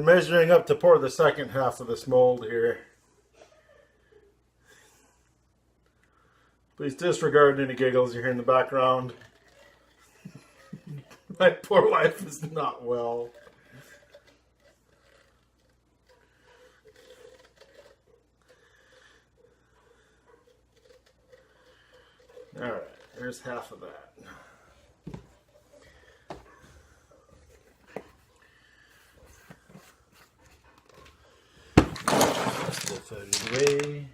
We're measuring up to pour the second half of this mold here. Please disregard any giggles you hear in the background. My poor wife is not well. Alright, there's half of that. Stuff out of the way.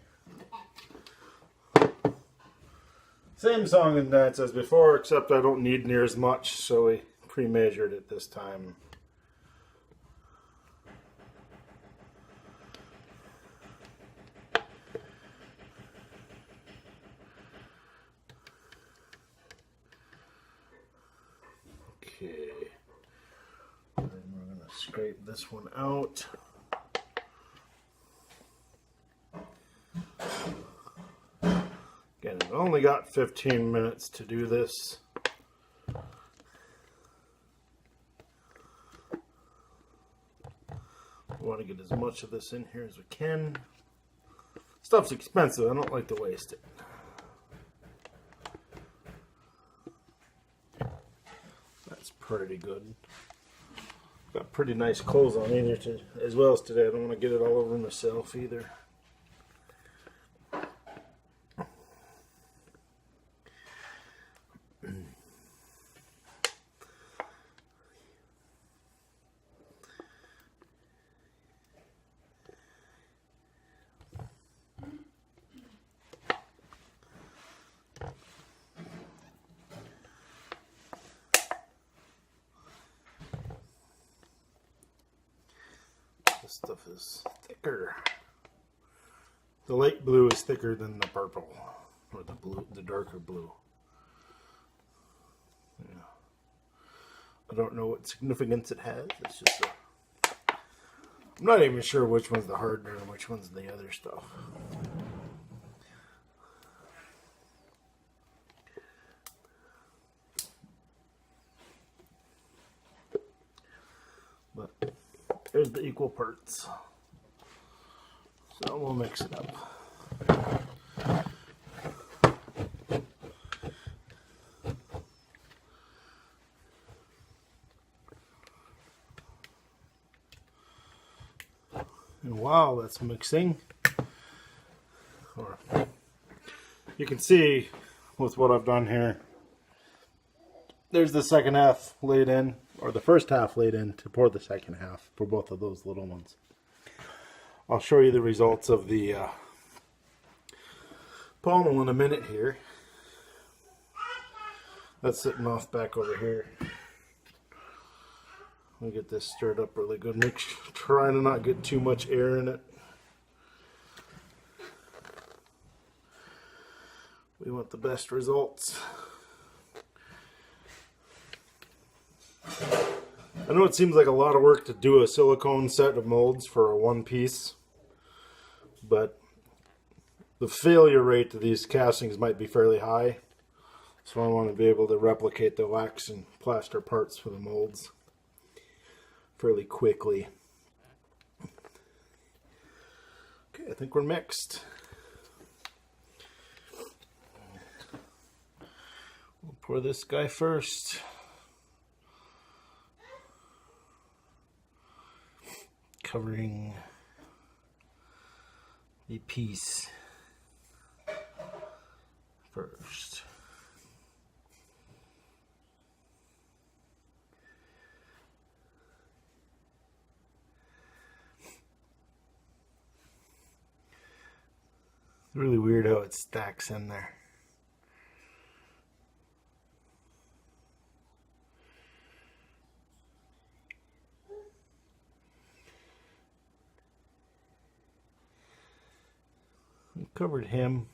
Same song and dance as before, except I don't need near as much, so we pre-measured it this time. Okay, and we're going to scrape this one out. Again, I've only got 15 minutes to do this. We want to get as much of this in here as we can. Stuff's expensive, I don't like to waste it. That's pretty good. Got pretty nice clothes on in here as well as today. I don't want to get it all over myself either. This stuff is thicker. The light blue is thicker than the purple, or the blue, the darker blue. Yeah. I don't know what significance it has. It's just I'm not even sure which one's the hardener and which one's the other stuff. But there's the equal parts. So we'll mix it up. And while that's mixing, or you can see with what I've done here, there's the second half laid in, or the first half laid in to pour the second half for both of those little ones. I'll show you the results of the pommel in a minute here. That's sitting off back over here. We'll get this stirred up really good. Try to not get too much air in it. We want the best results. I know it seems like a lot of work to do a silicone set of molds for a one piece, but the failure rate of these castings might be fairly high, so I want to be able to replicate the wax and plaster parts for the molds fairly quickly. Okay, I think we're mixed. We'll pour this guy first. Covering the piece first. It's really weird how it stacks in there. We covered him.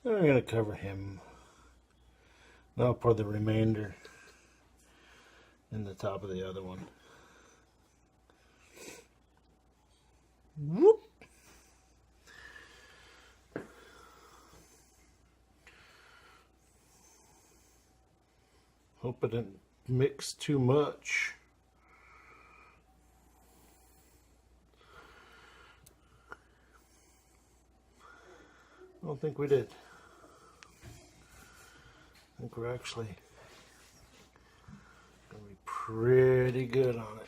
Then we're going to cover him. Now I'll pour the remainder in the top of the other one. Whoop! Hope it didn't mix too much. don't think we did. I think we're actually going to be pretty good on it.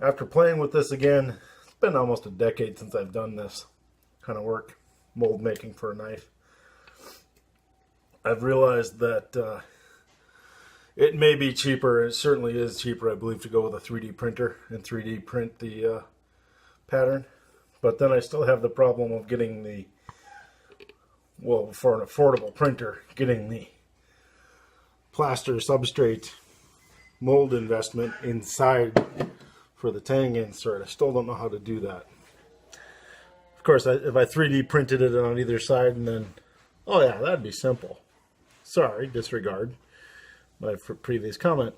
After playing with this again, it's been almost a decade since I've done this kind of work, mold making for a knife. I've realized that it may be cheaper, it certainly is cheaper, I believe, to go with a 3D printer and 3D print the pattern. But then I still have the problem of getting the, well, for an affordable printer, getting the plaster substrate mold investment inside for the tang insert. I still don't know how to do that. Of course, if I 3D printed it on either side and then, oh yeah, that'd be simple. Sorry, disregard my previous comment.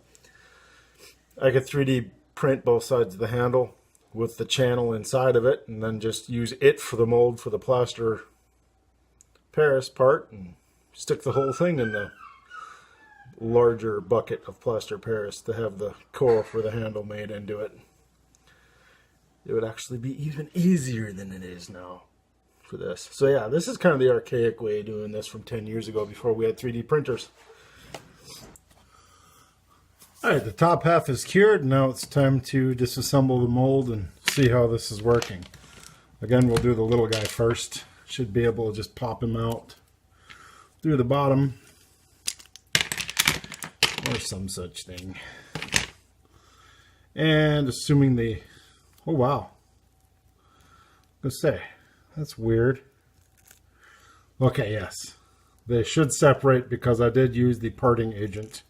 I could 3D print both sides of the handle with the channel inside of it and then just use it for the mold for the plaster Paris part and stick the whole thing in the larger bucket of plaster Paris to have the core for the handle made into it. It would actually be even easier than it is now for this. So yeah, this is kind of the archaic way of doing this from 10 years ago before we had 3D printers. Alright, the top half is cured. Now it's time to disassemble the mold and see how this is working. Again, we'll do the little guy first. Should be able to just pop him out through the bottom or some such thing. And assuming the, oh wow, let's say that's weird. Okay, yes, they should separate because I did use the parting agent.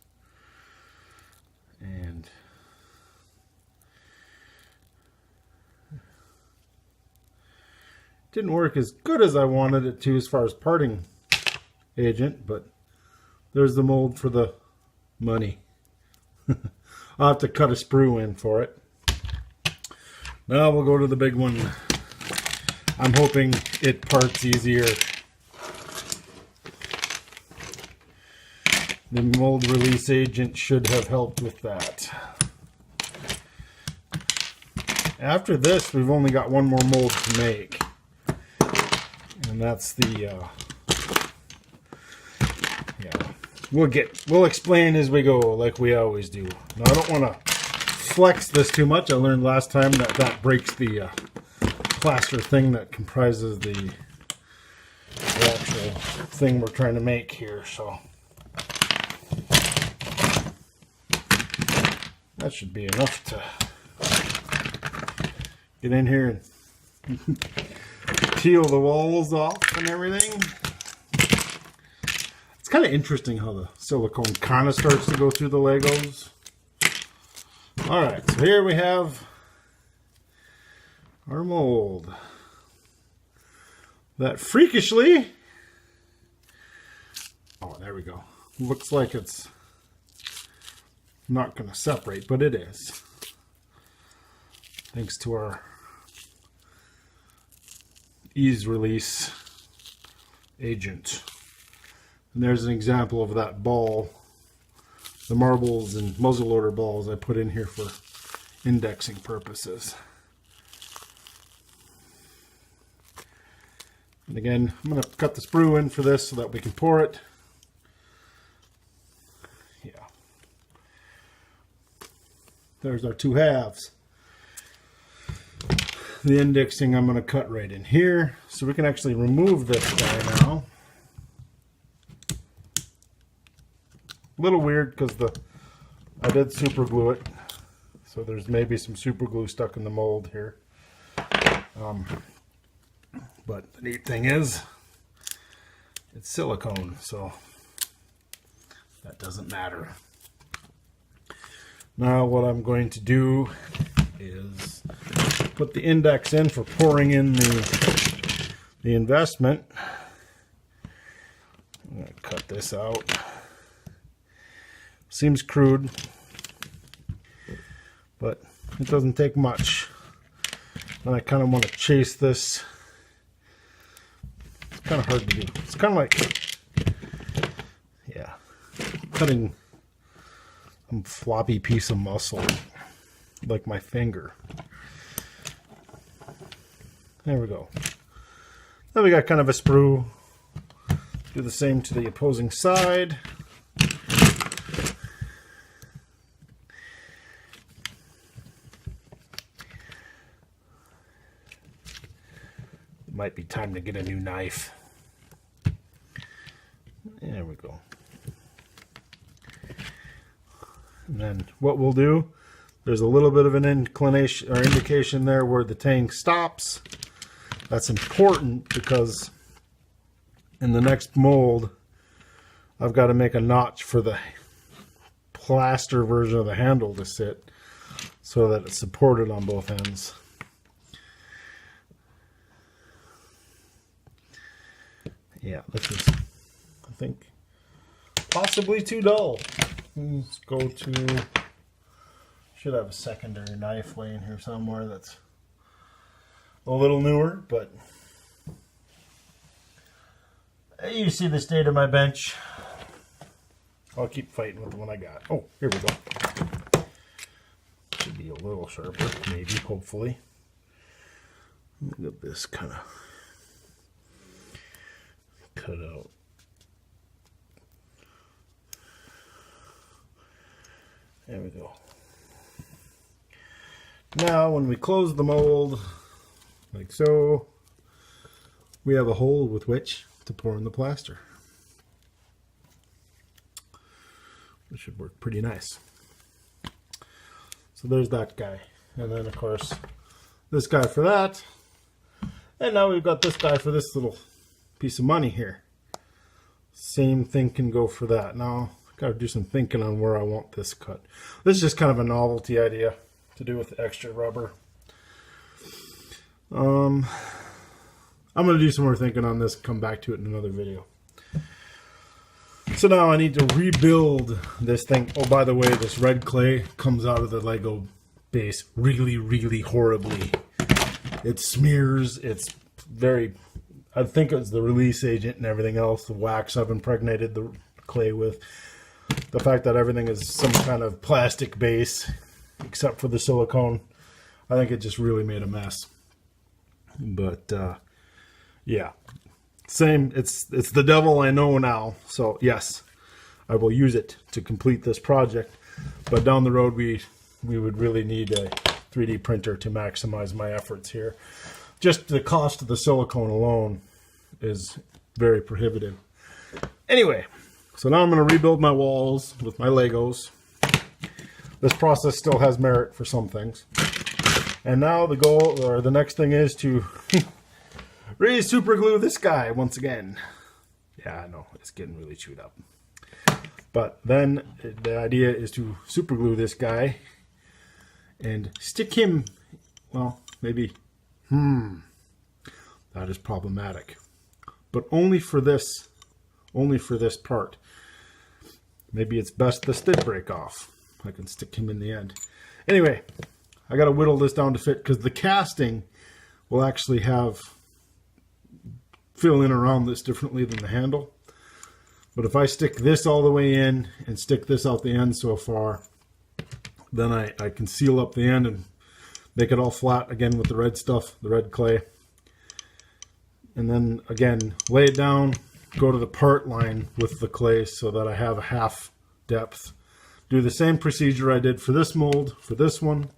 And didn't work as good as I wanted it to as far as parting agent, but there's the mold for the money. I'll have to cut a sprue in for it. Now we'll go to the big one. I'm hoping it parts easier. The mold release agent should have helped with that. After this, we've only got one more mold to make. And that's the, yeah, we'll explain as we go like we always do. Now I don't want to flex this too much. I learned last time that that breaks the plaster thing that comprises the actual thing we're trying to make here, so. That should be enough to get in here and peel the walls off and everything. It's kind of interesting how the silicone kind of starts to go through the Legos. Alright, so here we have our mold. That freakishly, oh, there we go. Looks like it's not going to separate, but it is. Thanks to our ease release agent. And there's an example of that ball, the marbles and muzzleloader balls I put in here for indexing purposes. And again, I'm going to cut the sprue in for this so that we can pour it. Yeah. There's our two halves. The indexing I'm going to cut right in here so we can actually remove this guy now. A little weird because I did super glue it, so there's maybe some super glue stuck in the mold here. But the neat thing is it's silicone, so that doesn't matter. Now what I'm going to do is put the index in for pouring in the investment. I'm going to cut this out. Seems crude, but it doesn't take much. And I kind of want to chase this. It's kind of hard to do. It's kind of like, yeah, cutting a floppy piece of muscle, like my finger. There we go. Then we got kind of a sprue. Do the same to the opposing side. Might be time to get a new knife. There we go. And then what we'll do, there's a little bit of an inclination or indication there where the tang stops. That's important because in the next mold, I've got to make a notch for the plaster version of the handle to sit so that it's supported on both ends. Yeah, this is, I think, possibly too dull. Let's go to, should have a secondary knife laying here somewhere that's a little newer, but you see the state of my bench. I'll keep fighting with the one I got. Oh, here we go. Should be a little sharper, maybe, hopefully. Look at this kind of cut out. There we go. Now when we close the mold like so, we have a hole with which to pour in the plaster, which should work pretty nice. So there's that guy, and then of course this guy for that, and now we've got this guy for this little piece of money here. Same thing can go for that. Now I've got to do some thinking on where I want this cut. This is just kind of a novelty idea to do with the extra rubber. I'm going to do some more thinking on this, come back to it in another video. So now I need to rebuild this thing. Oh, by the way, this red clay comes out of the Lego base really, really horribly. It smears. It's very, I think it's the release agent and everything else, the wax I've impregnated the clay with. The fact that everything is some kind of plastic base, except for the silicone, I think it just really made a mess. But yeah, same. It's the devil I know now. So yes, I will use it to complete this project. But down the road, we would really need a 3D printer to maximize my efforts here. Just the cost of the silicone alone is very prohibitive. Anyway, so now I'm going to rebuild my walls with my Legos. This process still has merit for some things. And now the goal, or the next thing, is to super glue this guy once again. Yeah, I know, it's getting really chewed up. But then the idea is to super glue this guy and stick him, well, maybe, that is problematic. But only for this part. Maybe it's best this did break off. I can stick him in the end. Anyway, I got to whittle this down to fit because the casting will actually have fill in around this differently than the handle. But if I stick this all the way in and stick this out the end so far, then I can seal up the end and make it all flat again with the red stuff, the red clay. And then again, lay it down, go to the part line with the clay so that I have a half depth. Do the same procedure I did for this mold, for this one.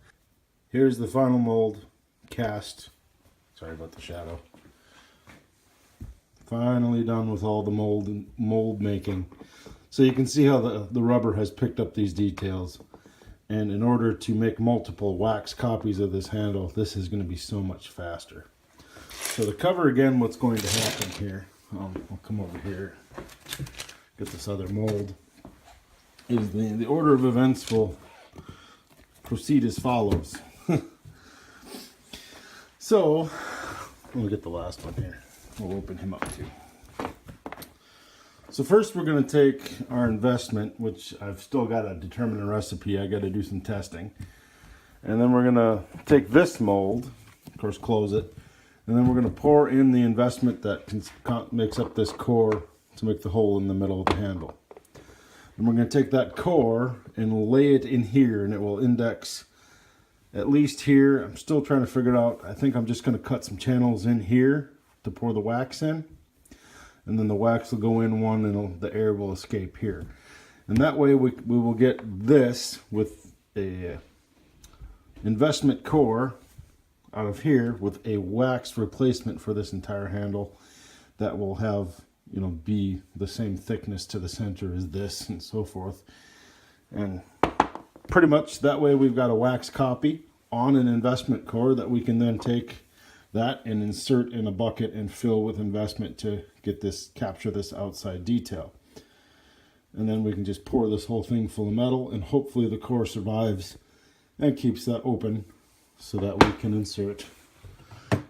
Here's the final mold cast. Sorry about the shadow. Finally done with all the mold making. So you can see how the rubber has picked up these details. And in order to make multiple wax copies of this handle, this is going to be so much faster. So to cover again what's going to happen here, I'll come over here, get this other mold, is the order of events will proceed as follows. So, we'll get the last one here. We'll open him up too. So first we're going to take our investment, which I've still got to determine a recipe. I got to do some testing. And then we're going to take this mold, of course close it, and then we're going to pour in the investment that makes up this core to make the hole in the middle of the handle. And we're going to take that core and lay it in here, and it will index at least here. I'm still trying to figure it out. I think I'm just going to cut some channels in here to pour the wax in. And then the wax will go in one and the air will escape here. And that way we will get this with a investment core out of here with a wax replacement for this entire handle that will have, you know, be the same thickness to the center as this and so forth. And pretty much that way we've got a wax copy on an investment core that we can then take that and insert in a bucket and fill with investment to get this, capture this outside detail. And then we can just pour this whole thing full of metal, and hopefully the core survives and keeps that open so that we can insert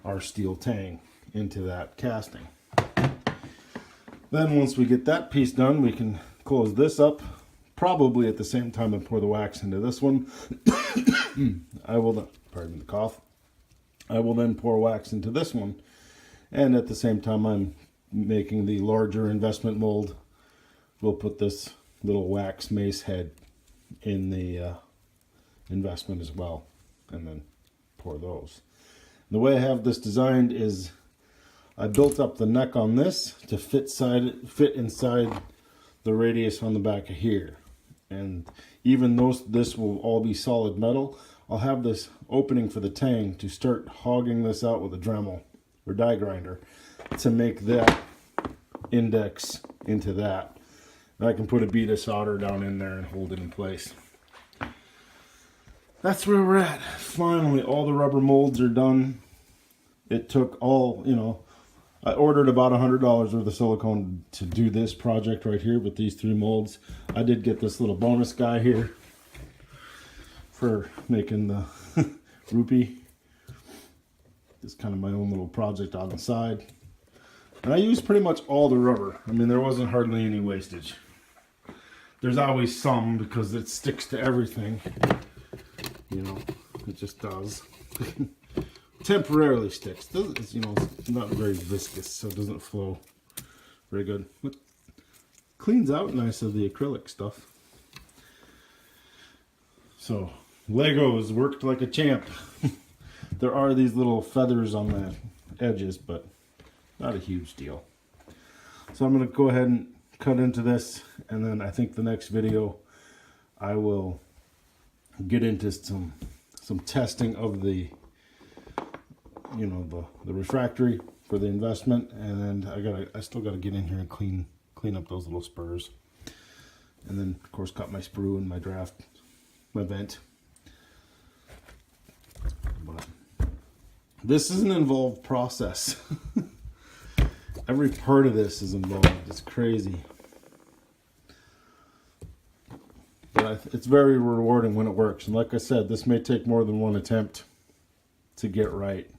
our steel tang into that casting. Then once we get that piece done, we can close this up, probably at the same time and pour the wax into this one. I will, pardon the cough. I will then pour wax into this one, and at the same time I'm making the larger investment mold. We'll put this little wax mace head in the investment as well, and then pour those. And the way I have this designed is I built up the neck on this to fit inside the radius on the back of here. And even though this will all be solid metal, I'll have this opening for the tang to start hogging this out with a Dremel or die grinder to make that index into that. And I can put a bead of solder down in there and hold it in place. That's where we're at. Finally, all the rubber molds are done. It took all, you know, I ordered about $100 worth of silicone to do this project right here with these 3 molds. I did get this little bonus guy here for making the rupee. It's kind of my own little project on the side. And I used pretty much all the rubber. I mean, there wasn't hardly any wastage. There's always some because it sticks to everything. You know, it just does. Temporarily sticks. It's, you know, it's not very viscous, so it doesn't flow very good. It cleans out nice of the acrylic stuff. So Legos worked like a champ. There are these little feathers on the edges, but not a huge deal. So I'm going to go ahead and cut into this, and then I think the next video I will get into some testing of the, you know, the refractory for the investment, and then I still gotta get in here and clean up those little spurs, and then of course cut my sprue and my draft, my vent. But this is an involved process. Every part of this is involved. It's crazy. But it's very rewarding when it works. And like I said, this may take more than one attempt to get right.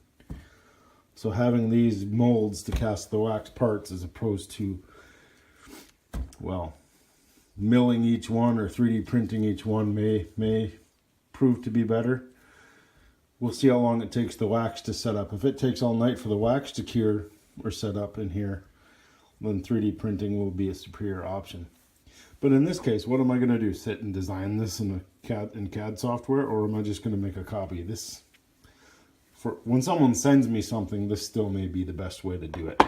So having these molds to cast the wax parts as opposed to, well, milling each one or 3D printing each one may prove to be better. We'll see how long it takes the wax to set up. If it takes all night for the wax to cure or set up in here, then 3D printing will be a superior option. But in this case, what am I going to do? Sit and design this in CAD software, or am I just going to make a copy? This, for when someone sends me something, this still may be the best way to do it.